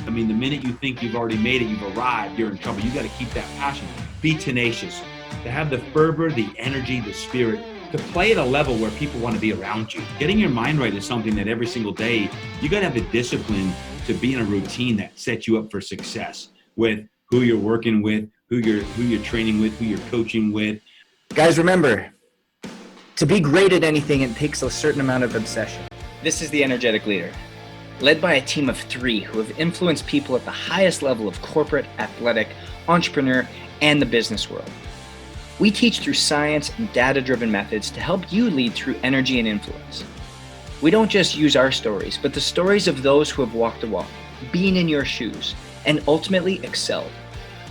I mean, the minute you think you've already made it, you've arrived, you're in trouble. You got to keep that passion. Be tenacious. To have the fervor, the energy, the spirit, to play at a level where people want to be around you. Getting your mind right is something that every single day, you got to have the discipline to be in a routine that sets you up for success with who you're working with, who you're training with, who you're coaching with. Guys, remember, to be great at anything, it takes a certain amount of obsession. This is the Energetic Leader, led by a team of 3 who have influenced people at the highest level of corporate, athletic, entrepreneur, and the business world. We teach through science and data-driven methods to help you lead through energy and influence. We don't just use our stories, but the stories of those who have walked the walk, been in your shoes, and ultimately excelled.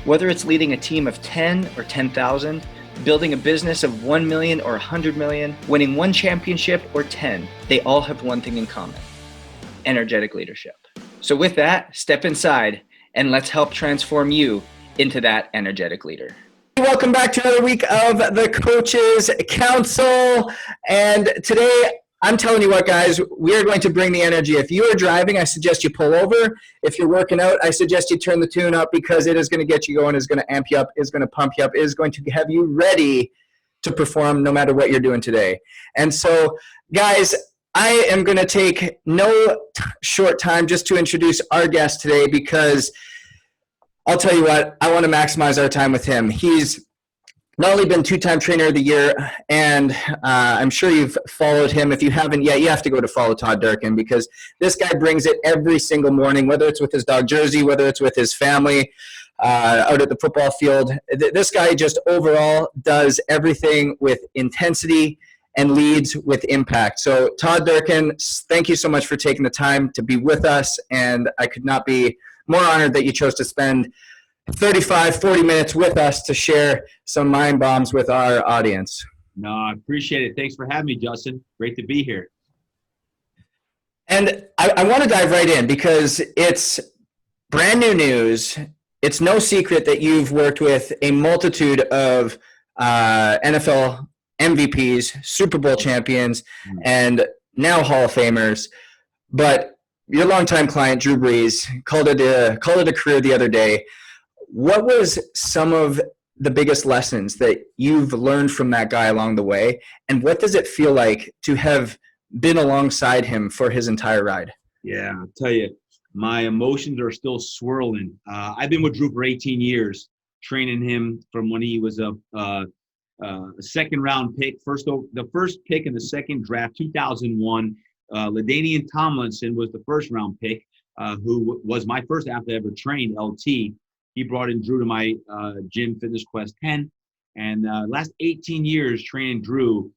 Whether it's leading a team of 10 or 10,000, building a business of 1 million or 100 million, winning 1 championship or 10, they all have one thing in common: energetic leadership. So with that, step inside and let's help transform you into that energetic leader. Welcome back to another week of the Coaches Council. And today, I'm telling you what, guys, we are going to bring the energy. If you are driving, I suggest you pull over. If you're working out, I suggest you turn the tune up, because it is going to get you going, is going to amp you up, is going to pump you up, is going to have you ready to perform no matter what you're doing today. And so, guys, I am going to take no short time just to introduce our guest today, because I'll tell you what, I want to maximize our time with him. He's not only been 2-time trainer of the year, and I'm sure you've followed him. If you haven't yet, you have to go to follow Todd Durkin, because this guy brings it every single morning, whether it's with his dog Jersey, whether it's with his family out at the football field. This guy just overall does everything with intensity and leads with impact. So Todd Durkin, thank you so much for taking the time to be with us, and I could not be more honored that you chose to spend 35, 40 minutes with us to share some mind bombs with our audience. No, I appreciate it. Thanks for having me, Justin. Great to be here. And I want to dive right in, because it's brand new news. It's no secret that you've worked with a multitude of NFL MVPs, Super Bowl champions, and now Hall of Famers. But your longtime client, Drew Brees, called it a career the other day. What was some of the biggest lessons that you've learned from that guy along the way? And what does it feel like to have been alongside him for his entire ride? Yeah, I'll tell you, my emotions are still swirling. I've been with Drew for 18 years, training him from when he was a second-round pick, the first pick in the second draft, 2001. LaDainian Tomlinson was the first-round pick, who was my first athlete I ever trained, LT. He brought in Drew to my gym, Fitness Quest 10. And last 18 years training Drew,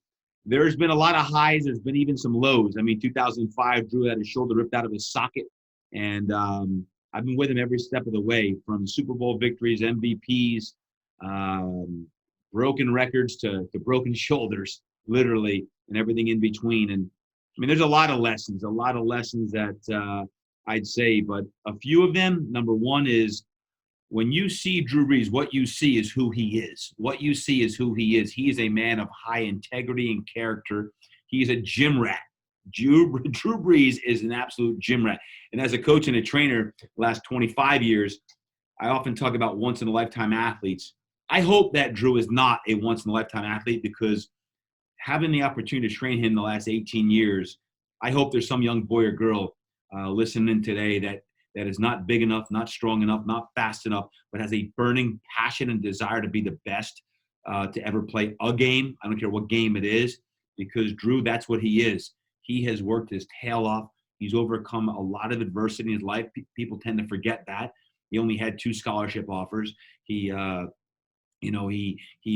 there's been a lot of highs. There's been even some lows. I mean, 2005, Drew had his shoulder ripped out of his socket. And I've been with him every step of the way, from Super Bowl victories, MVPs, broken records to broken shoulders, literally, and everything in between. And I mean, there's a lot of lessons that I'd say, but a few of them, number one is, when you see Drew Brees, what you see is who he is. What you see is who he is. He is a man of high integrity and character. He's a gym rat. Drew Brees is an absolute gym rat. And as a coach and a trainer the last 25 years, I often talk about once-in-a-lifetime athletes. I hope that Drew is not a once-in-a-lifetime athlete, because having the opportunity to train him the last 18 years, I hope there's some young boy or girl listening today that is not big enough, not strong enough, not fast enough, but has a burning passion and desire to be the best to ever play a game. I don't care what game it is, because Drew, that's what he is. He has worked his tail off. He's overcome a lot of adversity in his life. People tend to forget that. He only had 2 scholarship offers. He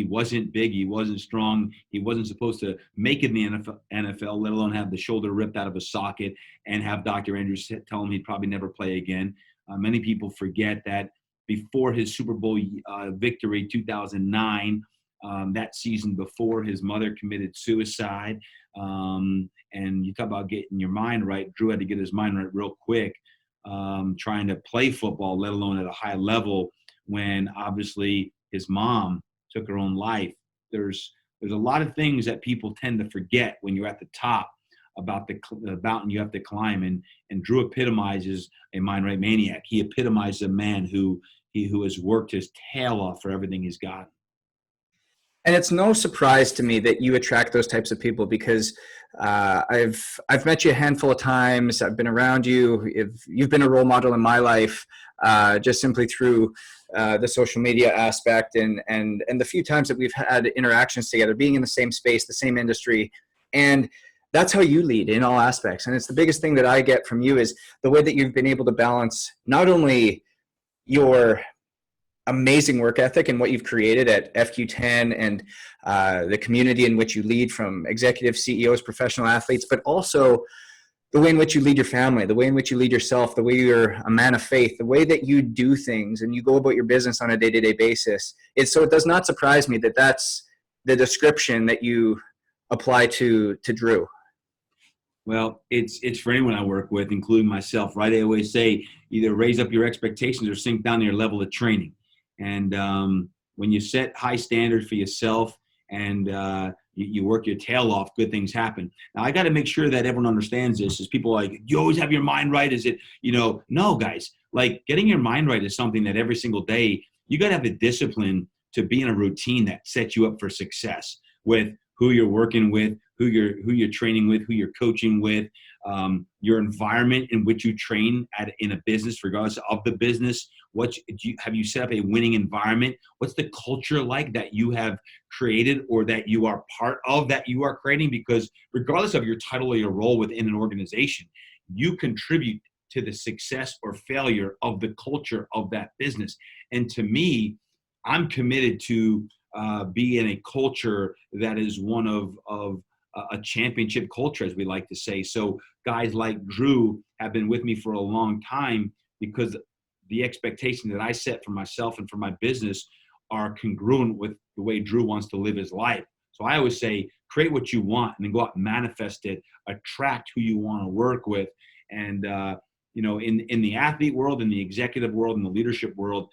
wasn't big. He wasn't strong. He wasn't supposed to make it in the NFL, let alone have the shoulder ripped out of a socket and have Dr. Andrews tell him he'd probably never play again. Many people forget that before his Super Bowl victory, 2009, that season before, his mother committed suicide. And you talk about getting your mind right. Drew had to get his mind right real quick, trying to play football, let alone at a high level, when obviously his mom took her own life. There's a lot of things that people tend to forget when you're at the top. about the mountain you have to climb. And Drew epitomizes a mind right maniac. He epitomizes a man who has worked his tail off for everything he's got. And it's no surprise to me that you attract those types of people, because I've met you a handful of times. I've been around you. You've been a role model in my life, just simply through the social media aspect, and the few times that we've had interactions together, being in the same space, the same industry, and that's how you lead in all aspects. And it's the biggest thing that I get from you is the way that you've been able to balance not only your amazing work ethic and what you've created at FQ10 and the community in which you lead, from executive CEOs, professional athletes, but also the way in which you lead your family, the way in which you lead yourself, the way you're a man of faith, the way that you do things and you go about your business on a day-to-day basis. So it does not surprise me that that's the description that you apply to Drew. Well, it's for anyone I work with, including myself, right? I always say either raise up your expectations or sink down to your level of training. And when you set high standards for yourself and you work your tail off, good things happen. Now, I got to make sure that everyone understands this. Is people like, you always have your mind right? Is it, no, guys, like getting your mind right is something that every single day you got to have the discipline to be in a routine that sets you up for success with who you're working with, who you're training with, who you're coaching with, your environment in which you train in a business, regardless of the business. Have you set up a winning environment? What's the culture like that you have created or that you are part of, that you are creating? Because regardless of your title or your role within an organization, you contribute to the success or failure of the culture of that business. And to me, I'm committed to be in a culture that is one of a championship culture, as we like to say. So guys like Drew have been with me for a long time because the expectation that I set for myself and for my business are congruent with the way Drew wants to live his life. So I always say, create what you want and then go out and manifest it, attract who you want to work with. And, in the athlete world, in the executive world, in the leadership world,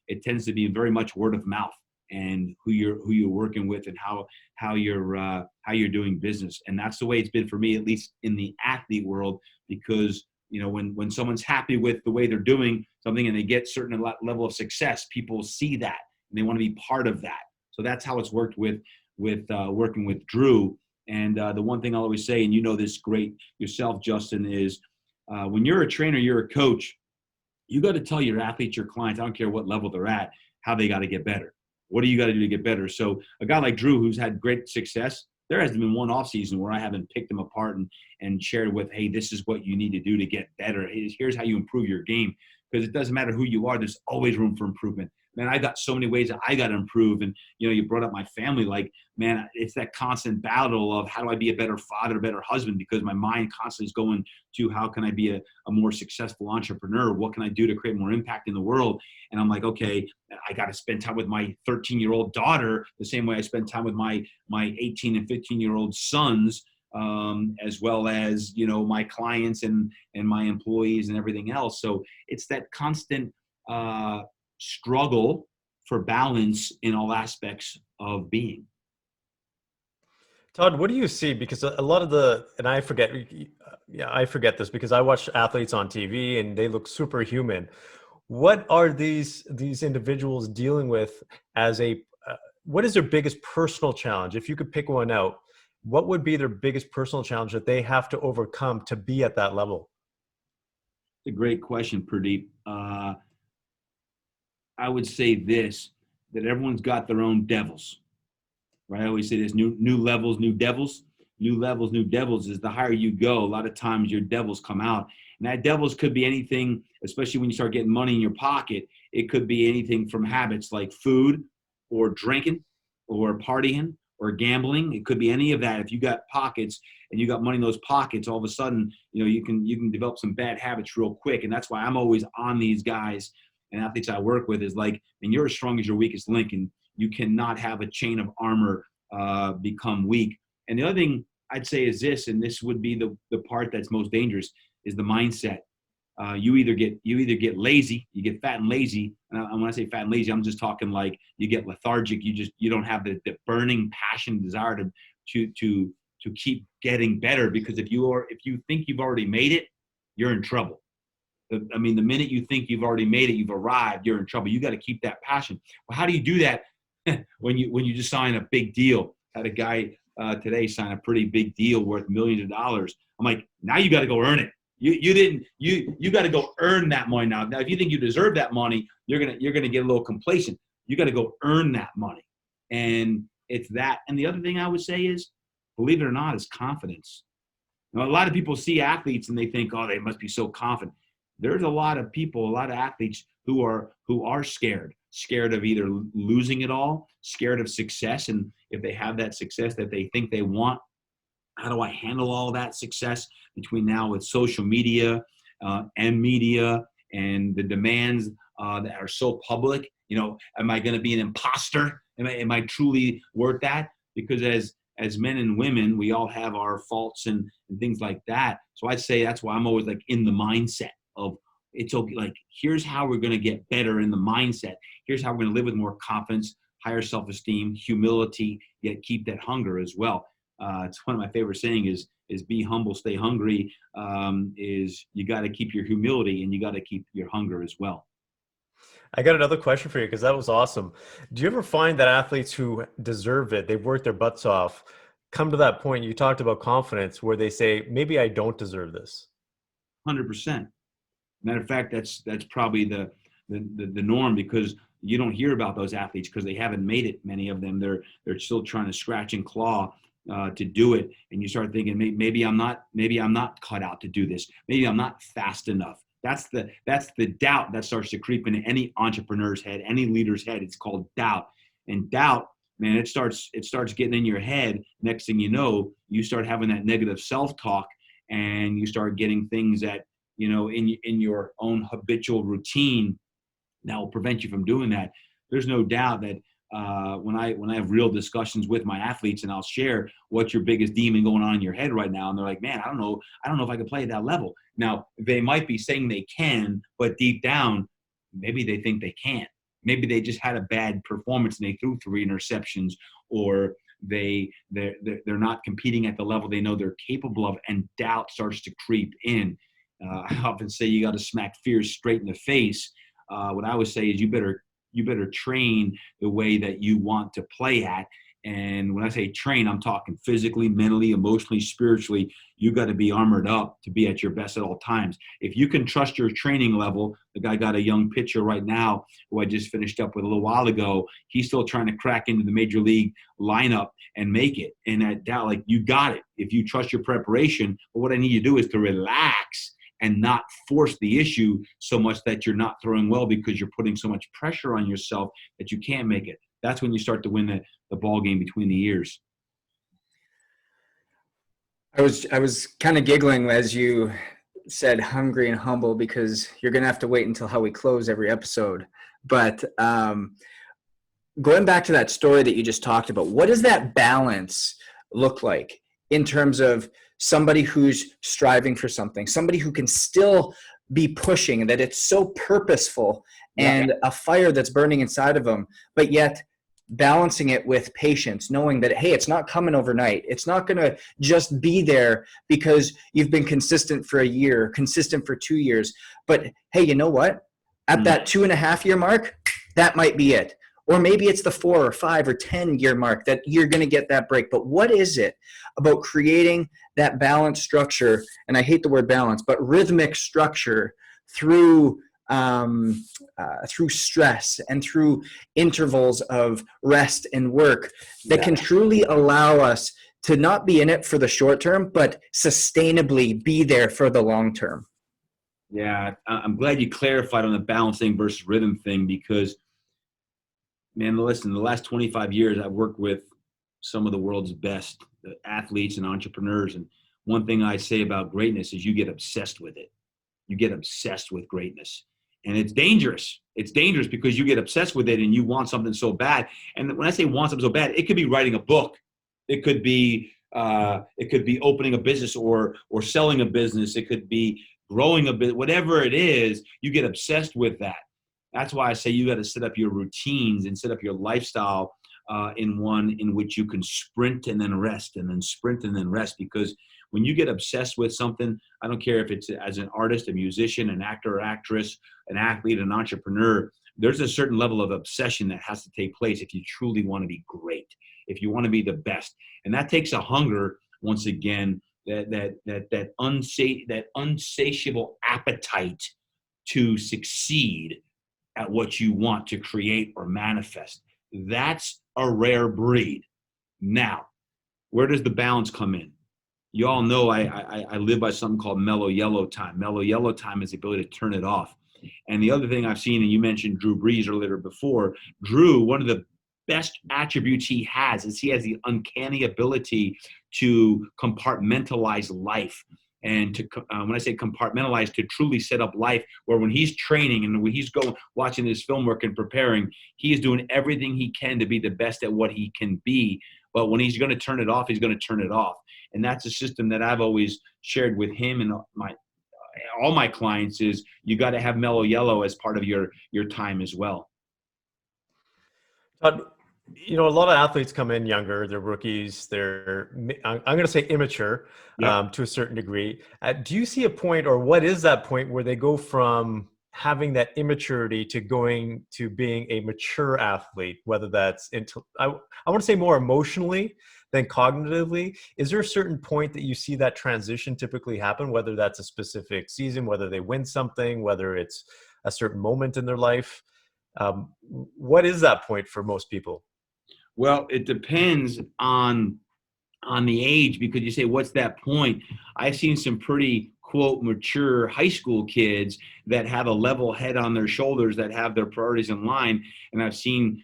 it tends to be very much word of mouth and who you're working with and how you're doing business. And that's the way it's been for me, at least in the athlete world, because when someone's happy with the way they're doing something and they get certain level of success, people see that and they want to be part of that. So that's how it's worked with working with Drew. And the one thing I'll always say, and you know this great yourself, Justin, is when you're a trainer, you're a coach, you got to tell your athletes, your clients, I don't care what level they're at, how they got to get better. What do you got to do to get better? So a guy like Drew, who's had great success, there hasn't been one off season where I haven't picked him apart and shared with, hey, this is what you need to do to get better. Here's how you improve your game. Because it doesn't matter who you are, there's always room for improvement. Man, I got so many ways that I got to improve. And, you brought up my family. Like, man, it's that constant battle of how do I be a better father, a better husband? Because my mind constantly is going to how can I be a more successful entrepreneur? What can I do to create more impact in the world? And I'm like, okay, I got to spend time with my 13-year-old daughter the same way I spend time with my 18 and 15-year-old sons, as well as, my clients and my employees and everything else. So it's that constant struggle for balance in all aspects of being. Todd, what do you see? Because a lot of and I forget this because I watch athletes on TV and they look superhuman. What are these individuals dealing with as what is their biggest personal challenge? If you could pick one out, what would be their biggest personal challenge that they have to overcome to be at that level? It's a great question, Pradeep. I would say this, that everyone's got their own devils, right? I always say this, new levels, new devils. New levels, new devils is the higher you go, a lot of times your devils come out. And that devils could be anything, especially when you start getting money in your pocket. It could be anything from habits like food or drinking or partying or gambling. It could be any of that. If you got pockets and you got money in those pockets, all of a sudden, you can develop some bad habits real quick. And that's why I'm always on these guys and athletes I work with is like, and you're as strong as your weakest link, and you cannot have a chain of armor become weak. And the other thing I'd say is this, and this would be the part that's most dangerous, is the mindset. You either get lazy, you get fat and lazy. And when I say fat and lazy, I'm just talking like you get lethargic. You don't have the burning passion, desire to to keep getting better, because if you think you've already made it, you're in trouble. I mean, the minute you think you've already made it, you've arrived, you're in trouble. You got to keep that passion. Well, how do you do that when you just sign a big deal? Had a guy today sign a pretty big deal worth millions of dollars. I'm like, now you got to go earn it. You got to go earn that money now. Now, if you think you deserve that money, you're gonna get a little complacent. You got to go earn that money, and it's that. And the other thing I would say is, believe it or not, is confidence. Now, a lot of people see athletes and they think, oh, they must be so confident. There's a lot of people, a lot of athletes who are scared of either losing it all, scared of success, and if they have that success that they think they want, how do I handle all that success between now with social media and media and the demands that are so public? You know, am I going to be an imposter? Am I truly worth that? Because as men and women, we all have our faults and things like that. So I'd say that's why I'm always like in the mindset of, it's okay. Like, here's how we're going to get better in the mindset. Here's how we're going to live with more confidence, higher self-esteem, humility, yet keep that hunger as well. It's one of my favorite saying is be humble, stay hungry. Is you got to keep your humility and you got to keep your hunger as well. I got another question for you, because that was awesome. Do you ever find that athletes who deserve it, they've worked their butts off, come to that point, you talked about confidence, where they say, maybe I don't deserve this? 100%. Matter of fact, that's probably the norm, because you don't hear about those athletes because they haven't made it. Many of them, they're still trying to scratch and claw to do it, and you start thinking, maybe I'm not cut out to do this. Maybe I'm not fast enough. That's the doubt that starts to creep into any entrepreneur's head, any leader's head. It's called doubt, and doubt, man, it starts getting in your head. Next thing you know, you start having that negative self-talk, and you start getting things that, you know, in your own habitual routine that will prevent you from doing that. There's no doubt that when I have real discussions with my athletes, and I'll share what's your biggest demon going on in your head right now, and they're like, man, I don't know if I can play at that level. Now, they might be saying they can, but deep down, maybe they think they can't. Maybe they just had a bad performance and they threw 3 interceptions, or they're not competing at the level they know they're capable of, and doubt starts to creep in. I often say you got to smack fear straight in the face. What I would say is you better train the way that you want to play at. And when I say train, I'm talking physically, mentally, emotionally, spiritually. You got to be armored up to be at your best at all times. If you can trust your training level, the guy got a young pitcher right now who I just finished up with a little while ago. He's still trying to crack into the major league lineup and make it. And that doubt, like, you got it. If you trust your preparation, but what I need you to do is to relax and not force the issue so much that you're not throwing well because you're putting so much pressure on yourself that you can't make it. That's when you start to win the ball game between the ears. I was kind of giggling as you said hungry and humble, because you're going to have to wait until how we close every episode. But going back to that story that you just talked about, what does that balance look like in terms of somebody who's striving for something, somebody who can still be pushing, and that it's so purposeful and a fire that's burning inside of them, but yet balancing it with patience, knowing that, hey, it's not coming overnight. It's not going to just be there because you've been consistent for a year, consistent for 2 years. But hey, you know what? At that 2.5 year mark, that might be it. Or maybe it's the 4 or 5 or 10 year mark that you're going to get that break. But what is it about creating that balanced structure? And I hate the word balance, but rhythmic structure through stress and through intervals of rest and work that can truly allow us to not be in it for the short term, but sustainably be there for the long term. Yeah, I'm glad you clarified on the balancing versus rhythm thing, because, man, listen, the last 25 years, I've worked with some of the world's best athletes and entrepreneurs. And one thing I say about greatness is you get obsessed with it. You get obsessed with greatness. And it's dangerous. It's dangerous because you get obsessed with it and you want something so bad. And when I say want something so bad, it could be writing a book. It could be opening a business or selling a business. It could be growing a bit, whatever it is, you get obsessed with that. That's why I say you got to set up your routines and set up your lifestyle in one in which you can sprint and then rest and then sprint and then rest. Because when you get obsessed with something, I don't care if it's as an artist, a musician, an actor or actress, an athlete, an entrepreneur, there's a certain level of obsession that has to take place if you truly want to be great, if you want to be the best. And that takes a hunger, once again, that unsatiable appetite to succeed at what you want to create or manifest. That's a rare breed. Now, where does the balance come in? You all know I live by something called mellow yellow time. Mellow yellow time is the ability to turn it off. And the other thing I've seen, and you mentioned Drew Brees earlier before, Drew, one of the best attributes he has is he has the uncanny ability to compartmentalize life. And to when I say compartmentalize, to truly set up life where when he's training and when he's watching his film work and preparing, he is doing everything he can to be the best at what he can be. But when he's going to turn it off, he's going to turn it off. And that's a system that I've always shared with him and all my clients is you got to have mellow yellow as part of your time as well. Todd, a lot of athletes come in younger, they're rookies, I'm going to say immature to a certain degree. Do you see a point, or what is that point where they go from having that immaturity to going to being a mature athlete, whether that's I want to say more emotionally than cognitively? Is there a certain point that you see that transition typically happen, whether that's a specific season, whether they win something, whether it's a certain moment in their life? What is that point for most people? Well, it depends on the age, because you say, what's that point? I've seen some pretty, quote, mature high school kids that have a level head on their shoulders, that have their priorities in line. And I've seen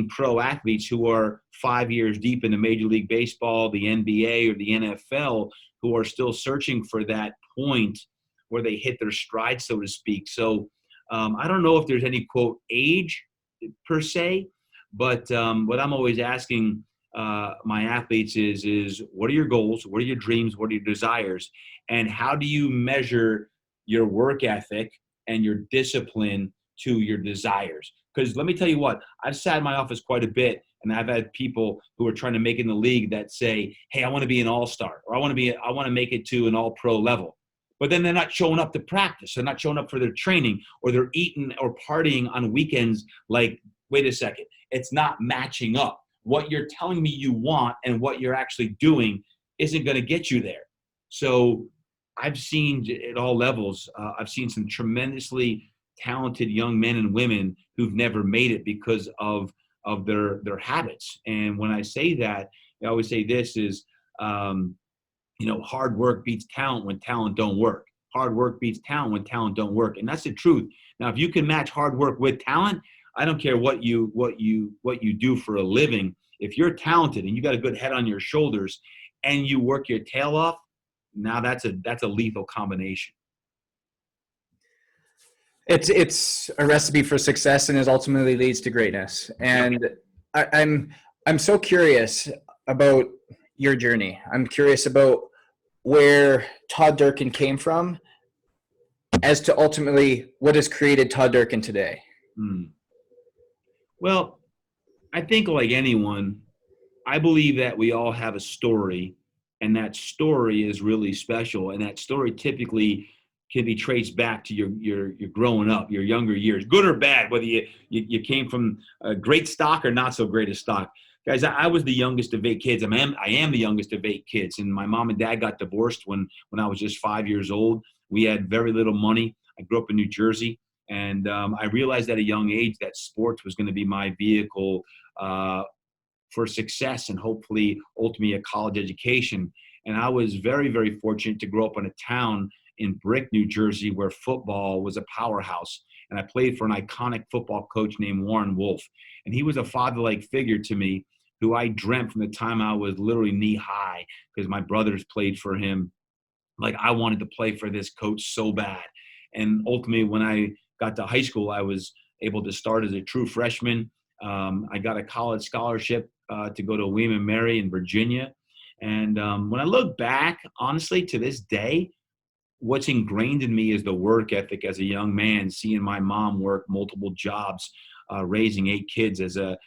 pro athletes who are 5 years deep into Major League Baseball, the NBA, or the NFL, who are still searching for that point where they hit their stride, so to speak. So I don't know if there's any, quote, age per se, but what I'm always asking my athletes is what are your goals? What are your dreams? What are your desires? And how do you measure your work ethic and your discipline to your desires? Because let me tell you what, I've sat in my office quite a bit, and I've had people who are trying to make it in the league that say, hey, I want to be an all-star, or I want to make it to an all-pro level. But then they're not showing up to practice. They're not showing up for their training, or they're eating or partying on weekends. Like, wait a second, it's not matching up. What you're telling me you want and what you're actually doing isn't going to get you there. So I've seen at all levels, I've seen some tremendously talented young men and women who've never made it because of their habits. And when I say that, I always say this is, hard work beats talent when talent don't work. Hard work beats talent when talent don't work. And that's the truth. Now, if you can match hard work with talent, I don't care what you do for a living. If you're talented and you got a good head on your shoulders and you work your tail off, now that's a lethal combination. It's a recipe for success, and it ultimately leads to greatness. And I'm so curious about your journey. I'm curious about where Todd Durkin came from as to ultimately what has created Todd Durkin today. Well, I think like anyone, I believe that we all have a story, and that story is really special. And that story typically can be traced back to your growing up, your younger years, good or bad, whether you came from a great stock or not so great a stock. Guys, I was the youngest of 8 kids. I am the youngest of 8 kids, and my mom and dad got divorced when I was just 5 years old. We had very little money. I grew up in New Jersey, and I realized at a young age that sports was going to be my vehicle for success and hopefully ultimately a college education. And I was very, very fortunate to grow up in a town in Brick, New Jersey, where football was a powerhouse. And I played for an iconic football coach named Warren Wolf. And he was a father-like figure to me who I dreamt from the time I was literally knee high, because my brothers played for him. Like, I wanted to play for this coach so bad. And ultimately, when I got to high school, I was able to start as a true freshman. I got a college scholarship to go to William & Mary in Virginia. And when I look back, honestly, to this day, what's ingrained in me is the work ethic as a young man, seeing my mom work multiple jobs, raising 8 kids as a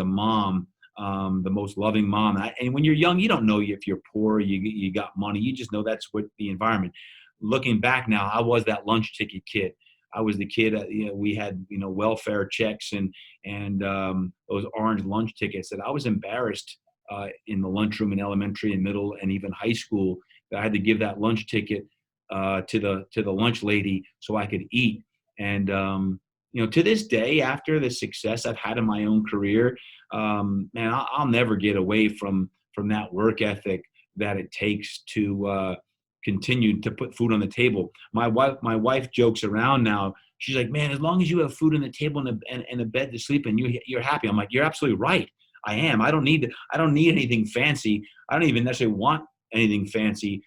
mom, the most loving mom. And when you're young, you don't know if you're poor, you got money. You just know that's what the environment. Looking back now, I was that lunch ticket kid. I was the kid, we had, welfare checks and those orange lunch tickets that I was embarrassed in the lunchroom in elementary and middle and even high school that I had to give that lunch ticket to the lunch lady so I could eat. And, to this day, after the success I've had in my own career, man, I'll never get away from that work ethic that it takes to continue to put food on the table. My wife jokes around now. She's like, man, as long as you have food on the table and a bed to sleep in, you're happy. I'm like, you're absolutely right. I am. I don't need anything fancy. I don't even necessarily want anything fancy.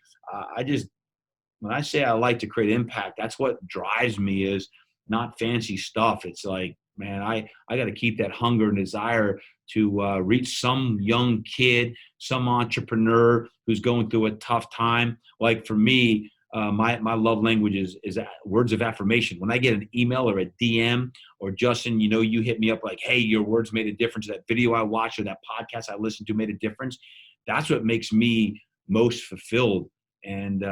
When I say I like to create impact, that's what drives me, is not fancy stuff. It's like, man, I got to keep that hunger and desire to reach some young kid, some entrepreneur who's going through a tough time. Like for me, my love language is words of affirmation. When I get an email or a DM or Justin, you hit me up like, hey, your words made a difference. That video I watched or that podcast I listened to made a difference. That's what makes me most fulfilled. And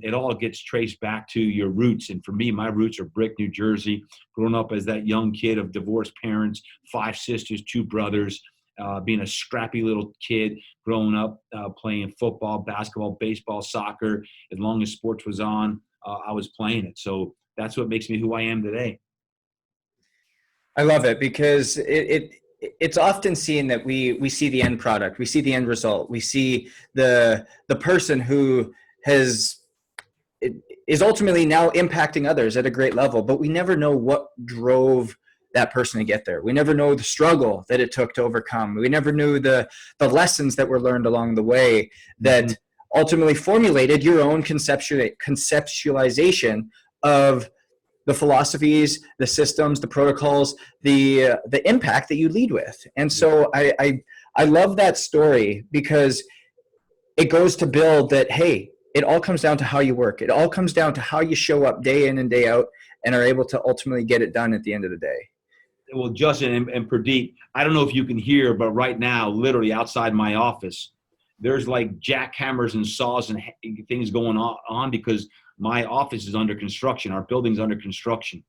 it all gets traced back to your roots. And for me, my roots are Brick, New Jersey. Growing up as that young kid of divorced parents, 5 sisters, 2 brothers, being a scrappy little kid, growing up playing football, basketball, baseball, soccer. As long as sports was on, I was playing it. So that's what makes me who I am today. I love it because it's often seen that we see the end product, we see the end result, we see the person who is ultimately now impacting others at a great level, but we never know what drove that person to get there. We never know the struggle that it took to overcome. We never knew the lessons that were learned along the way that ultimately formulated your own conceptualization of the philosophies, the systems, the protocols, the impact that you lead with. And so I love that story because it goes to build that, hey, it all comes down to how you work. It all comes down to how you show up day in and day out and are able to ultimately get it done at the end of the day. Well, Justin and Pradeep, I don't know if you can hear, but right now, literally outside my office, there's like jackhammers and saws and things going on because my office is under construction. Our building's under construction.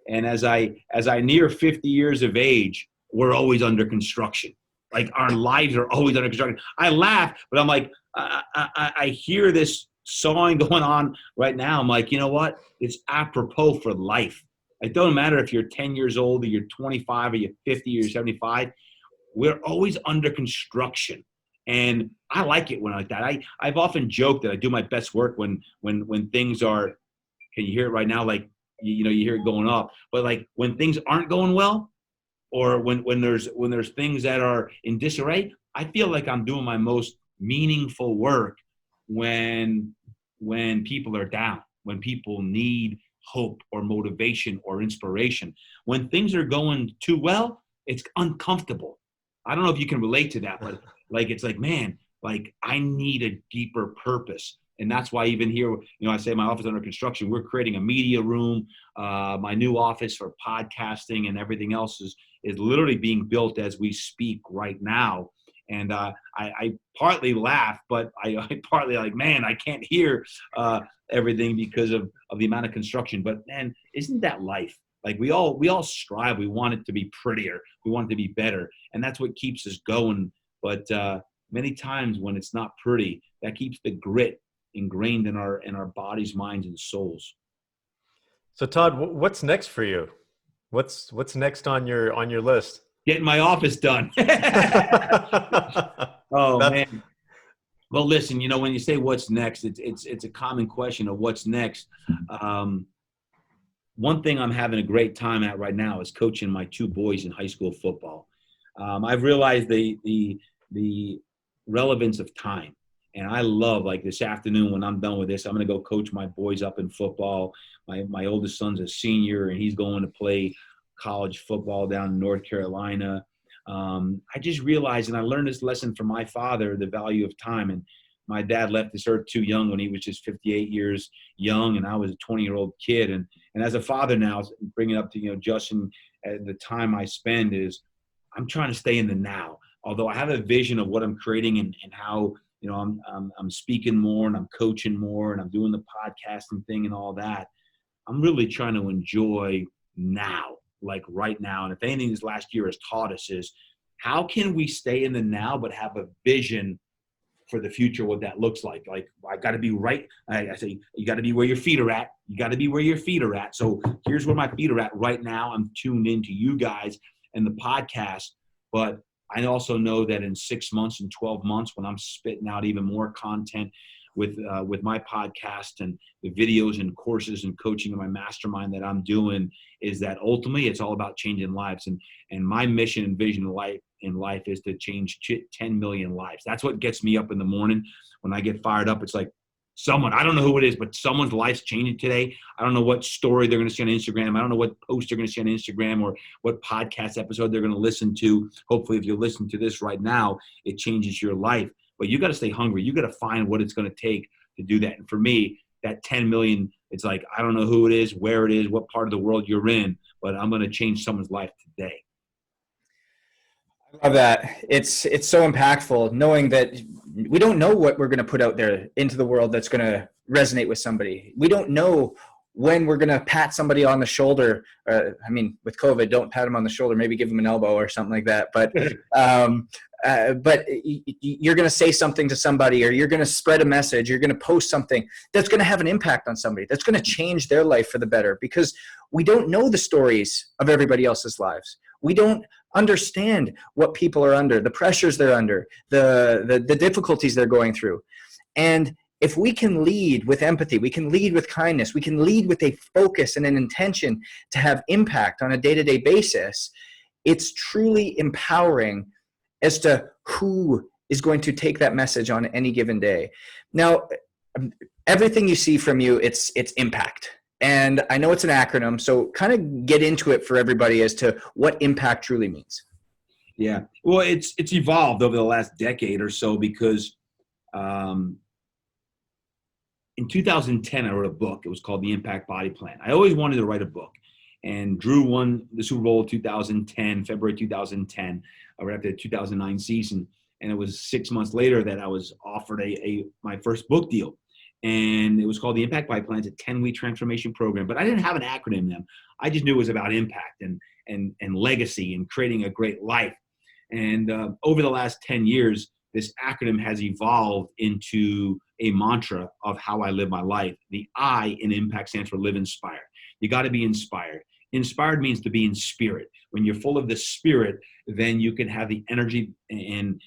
And as I near 50 years of age, we're always under construction. Like our lives are always under construction. I laugh, but I'm like, I hear this sawing going on right now. I'm like, you know what? It's apropos for life. It doesn't matter if you're 10 years old or you're 25 or you're 50 or 75. We're always under construction. And I like it when like that. I've often joked that I do my best work when things are, can you hear it right now? Like, you hear it going up, but like when things aren't going well, or when there's things that are in disarray, I feel like I'm doing my most meaningful work when people are down, when people need hope or motivation or inspiration. When things are going too well, it's uncomfortable. I don't know if you can relate to that, but like, it's like, man, like I need a deeper purpose. And that's why even here, I say my office under construction, we're creating a media room. My new office for podcasting and everything else is literally being built as we speak right now. And I partly laugh, but I partly like, man, I can't hear everything because of the amount of construction. But man, isn't that life? Like we all strive. We want it to be prettier. We want it to be better. And that's what keeps us going. But many times when it's not pretty, that keeps the grit ingrained in our bodies, minds, and souls. So Todd, what's next for you? What's next on your list? Getting my office done. Man. Well, listen, when you say what's next, it's a common question of what's next. One thing I'm having a great time at right now is coaching my 2 boys in high school football. I've realized the relevance of time. And I love, like this afternoon when I'm done with this, I'm going to go coach my boys up in football. My oldest son's a senior, and he's going to play college football down in North Carolina. I just realized, and I learned this lesson from my father, the value of time. And my dad left this earth too young when he was just 58 years young, and I was a 20-year-old kid. And as a father now, bringing up to Justin the time I spend is I'm trying to stay in the now. Although I have a vision of what I'm creating and how, I'm speaking more and I'm coaching more and I'm doing the podcasting thing and all that. I'm really trying to enjoy now, like right now. And if anything this last year has taught us is how can we stay in the now but have a vision for the future, what that looks like. Like I got to be right. I say you got to be where your feet are at. You got to be where your feet are at. So here's where my feet are at right now. I'm tuned into you guys and the podcast, but I also know that in 6 months and 12 months, when I'm spitting out even more content with my podcast and the videos and courses and coaching in my mastermind that I'm doing, is that ultimately it's all about changing lives. And my mission and vision in life is to change 10 million lives. That's what gets me up in the morning. When I get fired up, it's like someone, I don't know who it is, but someone's life's changing today. I don't know what story they're going to see on Instagram. I don't know what post they're going to see on Instagram or what podcast episode they're going to listen to. Hopefully, if you listen to this right now, it changes your life. But you got to stay hungry. You got to find what it's going to take to do that. And for me, that 10 million, it's like, I don't know who it is, where it is, what part of the world you're in, but I'm going to change someone's life today. I love that. It's so impactful knowing that we don't know what we're going to put out there into the world that's going to resonate with somebody. We don't know when we're going to pat somebody on the shoulder. With COVID, don't pat them on the shoulder, maybe give them an elbow or something like that. But you're going to say something to somebody, or you're going to spread a message, you're going to post something that's going to have an impact on somebody, that's going to change their life for the better, because we don't know the stories of everybody else's lives. We don't understand what people are under, the pressures they're under, the difficulties they're going through. And if we can lead with empathy, we can lead with kindness, we can lead with a focus and an intention to have impact on a day-to-day basis, it's truly empowering as to who is going to take that message on any given day. Now, everything you see from you, it's impact. And I know it's an acronym, so kind of get into it for everybody as to what impact truly means. Yeah, well, it's evolved over the last decade or so, because in 2010, I wrote a book. It was called The Impact Body Plan. I always wanted to write a book. And Drew won the Super Bowl 2010, February 2010, right after the 2009 season. And it was 6 months later that I was offered my first book deal. And it was called The Impact Body Plan. It's a 10-week transformation program. But I didn't have an acronym then. I just knew it was about impact and legacy and creating a great life. And over the last 10 years, this acronym has evolved into a mantra of how I live my life. The I in impact stands for live inspired. You got to be inspired. Inspired means to be in spirit. When you're full of the spirit, then you can have the energy and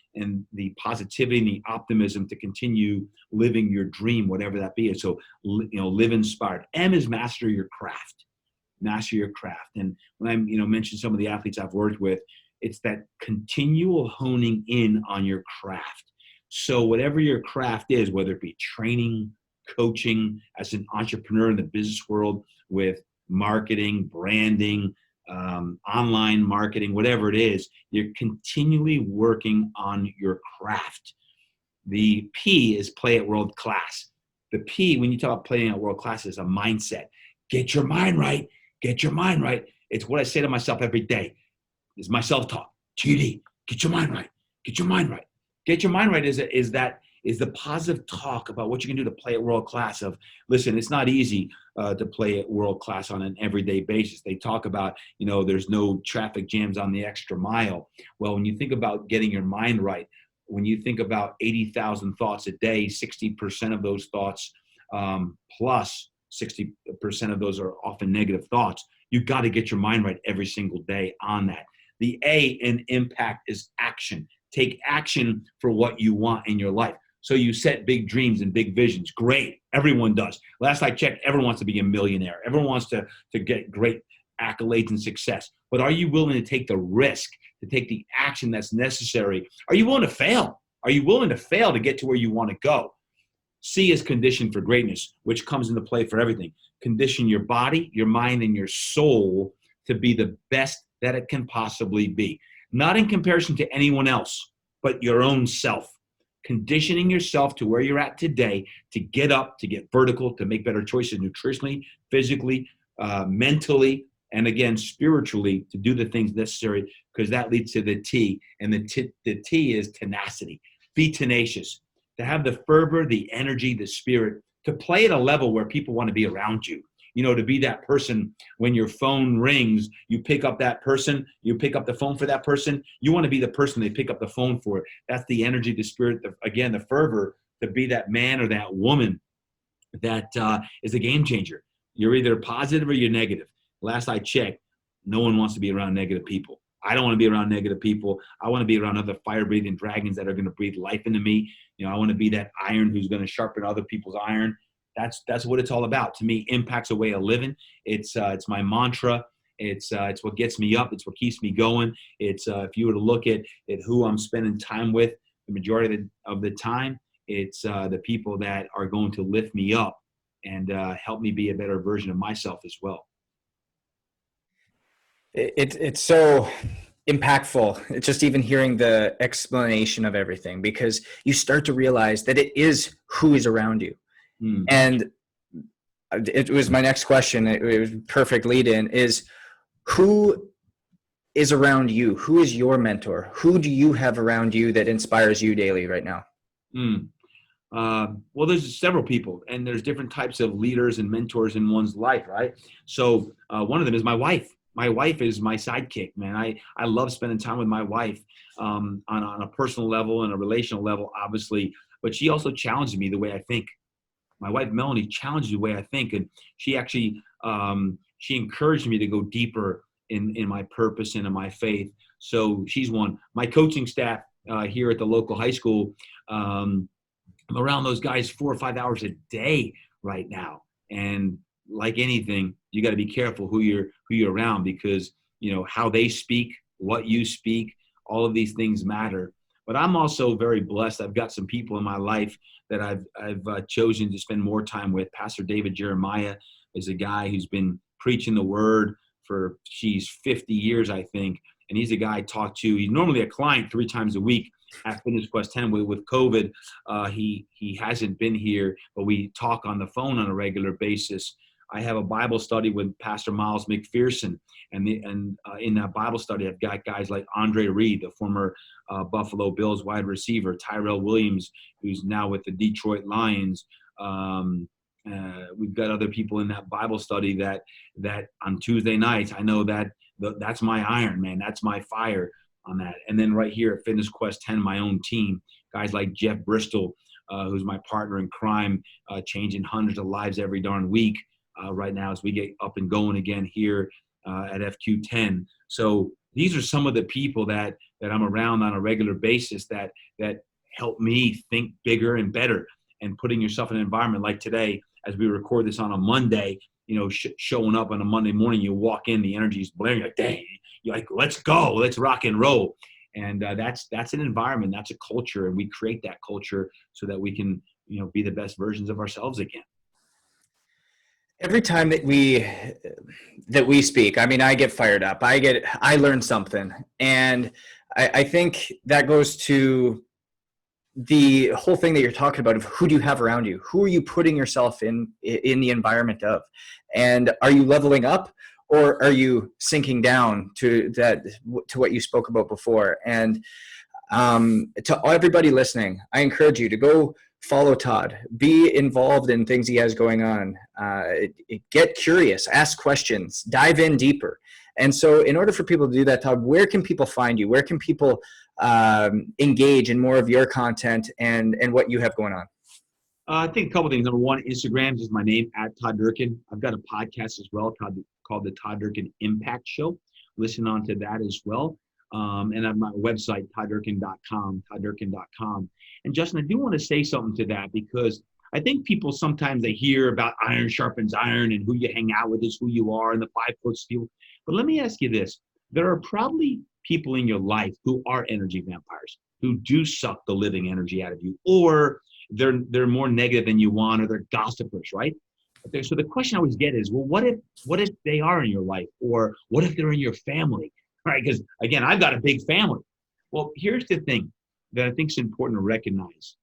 the positivity and the optimism to continue living your dream, whatever that be. So, live inspired. M is master your craft. Master your craft. And when I, mentioned some of the athletes I've worked with, it's that continual honing in on your craft. So whatever your craft is, whether it be training, coaching, as an entrepreneur in the business world with marketing, branding, online marketing, whatever it is, you're continually working on your craft. The P is play at world class. The P, when you talk about playing at world class, is a mindset. Get your mind right. Get your mind right. It's what I say to myself every day. It's my self-talk. TD, get your mind right. Get your mind right. Get your mind right is the positive talk about what you can do to play at world class. Of, listen, it's not easy to play at world class on an everyday basis. They talk about, there's no traffic jams on the extra mile. Well, when you think about getting your mind right, when you think about 80,000 thoughts a day, 60% of those thoughts plus 60% of those are often negative thoughts. You got to get your mind right every single day on that. The A in impact is action. Take action for what you want in your life. So you set big dreams and big visions. Great. Everyone does. Last I checked, everyone wants to be a millionaire. Everyone wants to get great accolades and success. But are you willing to take the risk, to take the action that's necessary? Are you willing to fail? Are you willing to fail to get to where you want to go? C is condition for greatness, which comes into play for everything. Condition your body, your mind, and your soul to be the best that it can possibly be. Not in comparison to anyone else, but your own self. Conditioning yourself to where you're at today, to get up, to get vertical, to make better choices nutritionally, physically, mentally, and again, spiritually, to do the things necessary, because that leads to the T. And the T is tenacity. Be tenacious. To have the fervor, the energy, the spirit, to play at a level where people want to be around you. You know, to be that person when your phone rings, you pick up that person, you pick up the phone for that person. You want to be the person they pick up the phone for. That's the energy, the spirit, again, the fervor, to be that man or that woman that is a game changer. You're either positive or you're negative. Last I checked, no one wants to be around negative people. I don't want to be around negative people. I want to be around other fire-breathing dragons that are going to breathe life into me. You know, I want to be that iron who's going to sharpen other people's iron. That's what it's all about. To me, impact's a way of living. It's my mantra. It's what gets me up. It's what keeps me going. It's if you were to look at who I'm spending time with, the majority of the time, it's the people that are going to lift me up and help me be a better version of myself as well. It's so impactful. It's just even hearing the explanation of everything, because you start to realize that it is who is around you. And it was my next question. It was perfect lead in, is who is around you? Who is your mentor? Who do you have around you that inspires you daily right now? Well, there's several people, and there's different types of leaders and mentors in one's life, right? So one of them is my wife. My wife is my sidekick, man. I love spending time with my wife on a personal level and a relational level, obviously, but she also challenges me the way I think. My wife, Melanie, challenges the way I think, and she actually she encouraged me to go deeper in my purpose and in my faith. So she's one. My coaching staff here at the local high school, I'm around those guys 4 or 5 hours a day right now. And like anything, you got to be careful who you're around, because you know how they speak, what you speak, all of these things matter. But I'm also very blessed. I've got some people in my life that I've chosen to spend more time with. Pastor David Jeremiah is a guy who's been preaching the word for 50 years, I think. And he's a guy I talk to. He's normally a client 3 times a week at Fitness Quest 10. With COVID, he hasn't been here, but we talk on the phone on a regular basis. I have a Bible study with Pastor Miles McPherson, and in that Bible study, I've got guys like Andre Reed, the former Buffalo Bills wide receiver, Tyrell Williams, who's now with the Detroit Lions. We've got other people in that Bible study that on Tuesday nights, I know that's my iron, man. That's my fire on that. And then right here at Fitness Quest 10, my own team, guys like Jeff Bristol, who's my partner in crime, changing hundreds of lives every darn week. Right now as we get up and going again here at FQ10. So these are some of the people that I'm around on a regular basis that help me think bigger and better. And putting yourself in an environment like today, as we record this on a Monday, you know, showing up on a Monday morning, you walk in, the energy is blaring, like, dang, you're like, let's go, let's rock and roll. And that's an environment, that's a culture, and we create that culture so that we can, you know, be the best versions of ourselves again. Every time that we speak, I mean, I get fired up. I learn something. And I think that goes to the whole thing that you're talking about of who do you have around you? Who are you putting yourself in the environment of? And are you leveling up, or are you sinking down to what you spoke about before? And to everybody listening, I encourage you to go follow Todd, be involved in things he has going on, get curious, ask questions, dive in deeper. And so in order for people to do that, Todd, where can people find you? Where can people engage in more of your content and what you have going on? I think a couple things. Number one, Instagram is my name, @Todd Durkin. I've got a podcast as well called the Todd Durkin Impact Show. Listen on to that as well. And on my website, todddurkin.com. And Justin, I do want to say something to that, because I think people sometimes they hear about iron sharpens iron and who you hang out with is who you are and the 5-foot steel. But let me ask you this. There are probably people in your life who are energy vampires, who do suck the living energy out of you, or they're more negative than you want, or they're gossipers, right? Okay, so the question I always get is, well, what if they are in your life, or what if they're in your family, right? Because again, I've got a big family. Well, here's the thing that I think is important to recognize.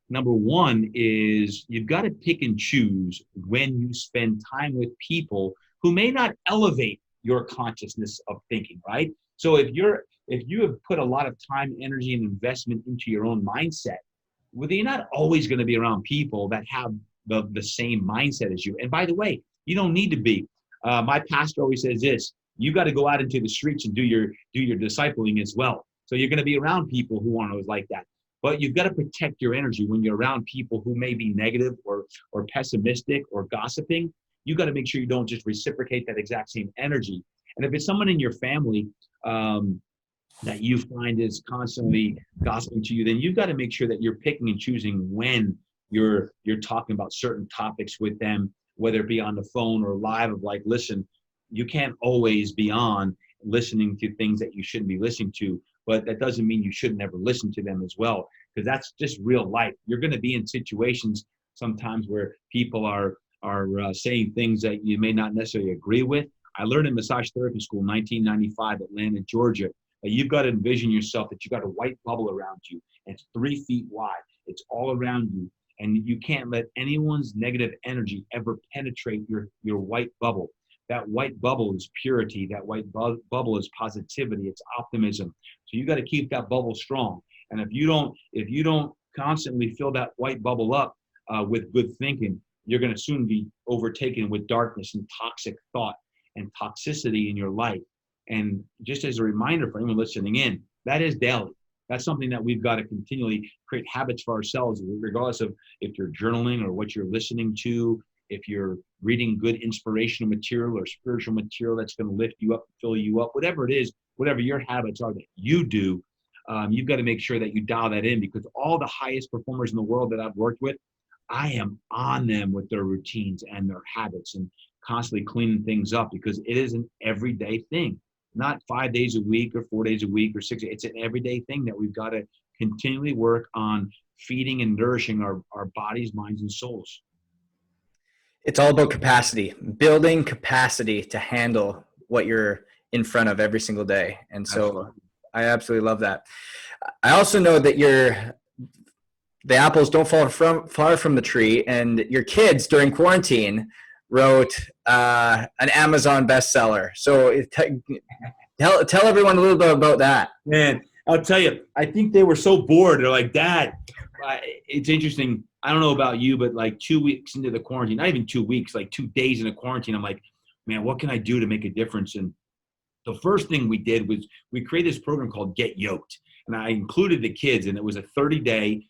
Number one is you've got to pick and choose when you spend time with people who may not elevate your consciousness of thinking, right? So if you have put a lot of time, energy, and investment into your own mindset, well, you're not always going to be around people that have the same mindset as you. And by the way, you don't need to be. My pastor always says this: you got to go out into the streets and do your discipling as well. So you're going to be around people who aren't like that. But you've got to protect your energy when you're around people who may be negative or pessimistic or gossiping. You got to make sure you don't just reciprocate that exact same energy. And if it's someone in your family that you find is constantly gossiping to you, then you've got to make sure that you're picking and choosing when you're talking about certain topics with them, whether it be on the phone or live. Of like, listen, you can't always be on listening to things that you shouldn't be listening to, but that doesn't mean you should never listen to them as well, because that's just real life. You're going to be in situations sometimes where people are saying things that you may not necessarily agree with. I learned in massage therapy school in 1995 at Atlanta, Georgia, that you've got to envision yourself that you got a white bubble around you, and it's 3 feet wide. It's all around you, and you can't let anyone's negative energy ever penetrate your white bubble. That white bubble is purity. That white bubble is positivity. It's optimism. So you got to keep that bubble strong. And if you don't constantly fill that white bubble up with good thinking, you're going to soon be overtaken with darkness and toxic thought and toxicity in your life. And just as a reminder for anyone listening in, that is daily. That's something that we've got to continually create habits for ourselves, regardless of if you're journaling or what you're listening to, if you're reading good inspirational material or spiritual material that's going to lift you up, fill you up, whatever it is, whatever your habits are that you do, you've got to make sure that you dial that in, because all the highest performers in the world that I've worked with, I am on them with their routines and their habits and constantly cleaning things up, because it is an everyday thing, not 5 days a week or 4 days a week or 6 days. It's an everyday thing that we've got to continually work on feeding and nourishing our bodies, minds, and souls. It's all about capacity, building capacity to handle what you're in front of every single day. And so absolutely. I absolutely love that. I also know that the apples don't fall far from the tree, and your kids during quarantine wrote an Amazon bestseller. So tell everyone a little bit about that. Man, I'll tell you, I think they were so bored. They're like, Dad, it's interesting. I don't know about you, but like 2 weeks into the quarantine, not even 2 weeks, like 2 days into quarantine, I'm like, man, what can I do to make a difference? And the first thing we did was we created this program called Get Yoked. And I included the kids, and it was a 30-day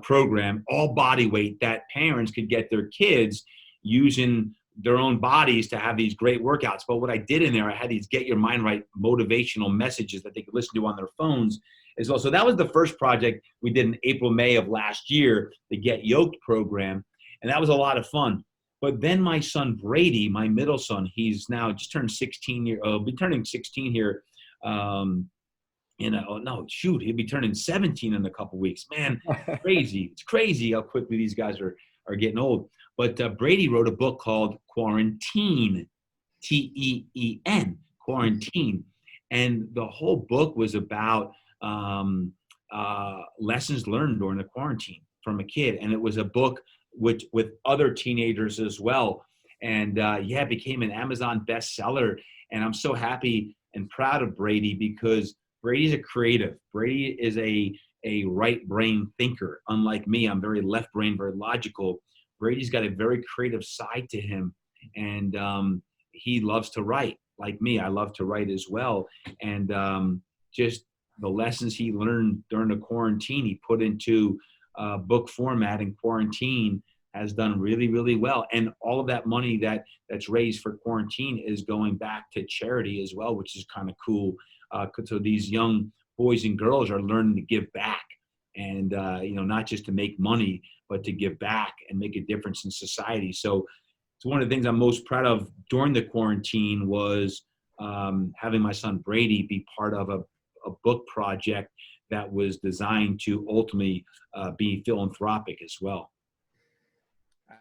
program, all body weight, that parents could get their kids using their own bodies to have these great workouts. But what I did in there, I had these get your mind right motivational messages that they could listen to on their phones as well. So that was the first project we did in April, May of last year, the Get Yoked program. And that was a lot of fun. But then my son, Brady, my middle son, he's now just turned 16 he'll be turning 16 here. He'll be turning 17 in a couple weeks. Man, crazy. It's crazy how quickly these guys are getting old. But Brady wrote a book called Quarantine, Teen, Quarantine. And the whole book was about lessons learned during the quarantine from a kid. And it was a book with other teenagers as well. And it became an Amazon bestseller. And I'm so happy and proud of Brady, because Brady's a creative. Brady is a right brain thinker. Unlike me, I'm very left brain, very logical. Brady's got a very creative side to him, and he loves to write. Like me, I love to write as well. And just the lessons he learned during the quarantine, he put into book format in quarantine, has done really, really well. And all of that money that's raised for quarantine is going back to charity as well, which is kind of cool. So these young boys and girls are learning to give back, and not just to make money, but to give back and make a difference in society. So it's one of the things I'm most proud of during the quarantine was having my son Brady be part of a book project that was designed to ultimately be philanthropic as well.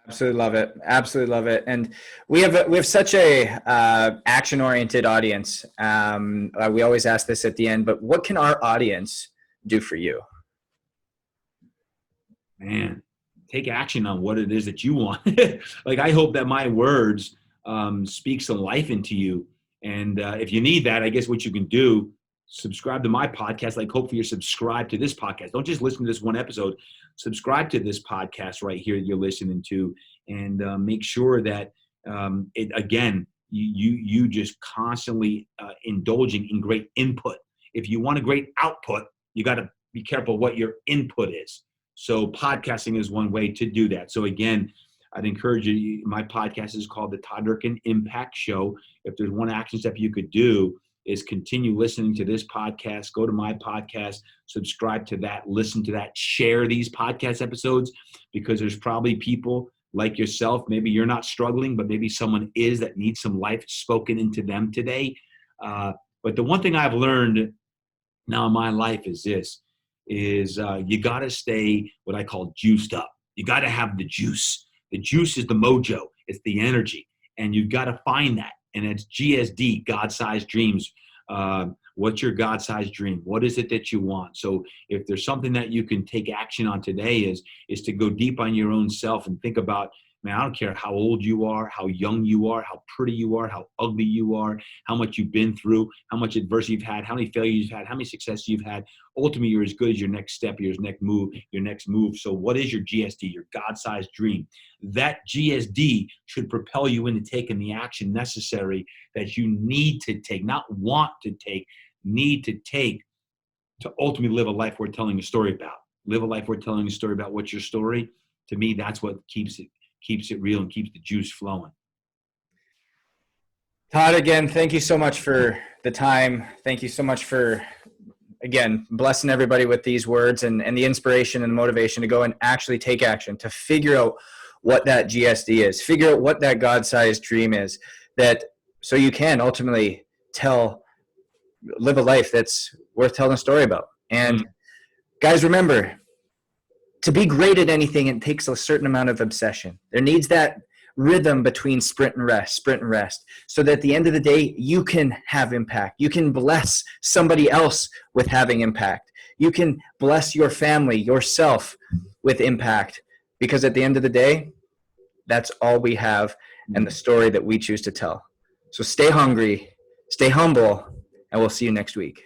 Absolutely love it. Absolutely love it. And we have such a action-oriented audience. We always ask this at the end, but what can our audience do for you? Man, take action on what it is that you want. Like, I hope that my words speak some life into you. And if you need that, I guess what you can do, subscribe to my podcast. Like, hopefully you're subscribed to this podcast. Don't just listen to this one episode. Subscribe to this podcast right here that you're listening to, and make sure that you just constantly indulging in great input. If you want a great output, you got to be careful what your input is. So podcasting is one way to do that. So again, I'd encourage you, my podcast is called the Todd Durkin Impact Show. If there's one action step you could do, is continue listening to this podcast, go to my podcast, subscribe to that, listen to that, share these podcast episodes, because there's probably people like yourself. Maybe you're not struggling, but maybe someone is that needs some life spoken into them today. But the one thing I've learned now in my life is this, is you got to stay what I call juiced up. You got to have the juice. The juice is the mojo. It's the energy. And you've got to find that. And it's GSD, God-sized dreams. What's your God-sized dream? What is it that you want? So if there's something that you can take action on today is to go deep on your own self and think about, man, I don't care how old you are, how young you are, how pretty you are, how ugly you are, how much you've been through, how much adversity you've had, how many failures you've had, how many successes you've had. Ultimately, you're as good as your next step, your next move. So what is your GSD, your God-sized dream? That GSD should propel you into taking the action necessary that you need to take, not want to take, need to take to ultimately live a life worth telling a story about. Live a life worth telling a story about. What's your story? To me, that's what keeps it real and keeps the juice flowing. Todd, again, thank you so much for the time. Thank you so much for, again, blessing everybody with these words and the inspiration and the motivation to go and actually take action, to figure out what that GSD is, figure out what that God-sized dream is, that so you can ultimately live a life that's worth telling a story about. And guys, remember, to be great at anything, it takes a certain amount of obsession. There needs that rhythm between sprint and rest, so that at the end of the day, you can have impact. You can bless somebody else with having impact. You can bless your family, yourself with impact, because at the end of the day, that's all we have and the story that we choose to tell. So stay hungry, stay humble, and we'll see you next week.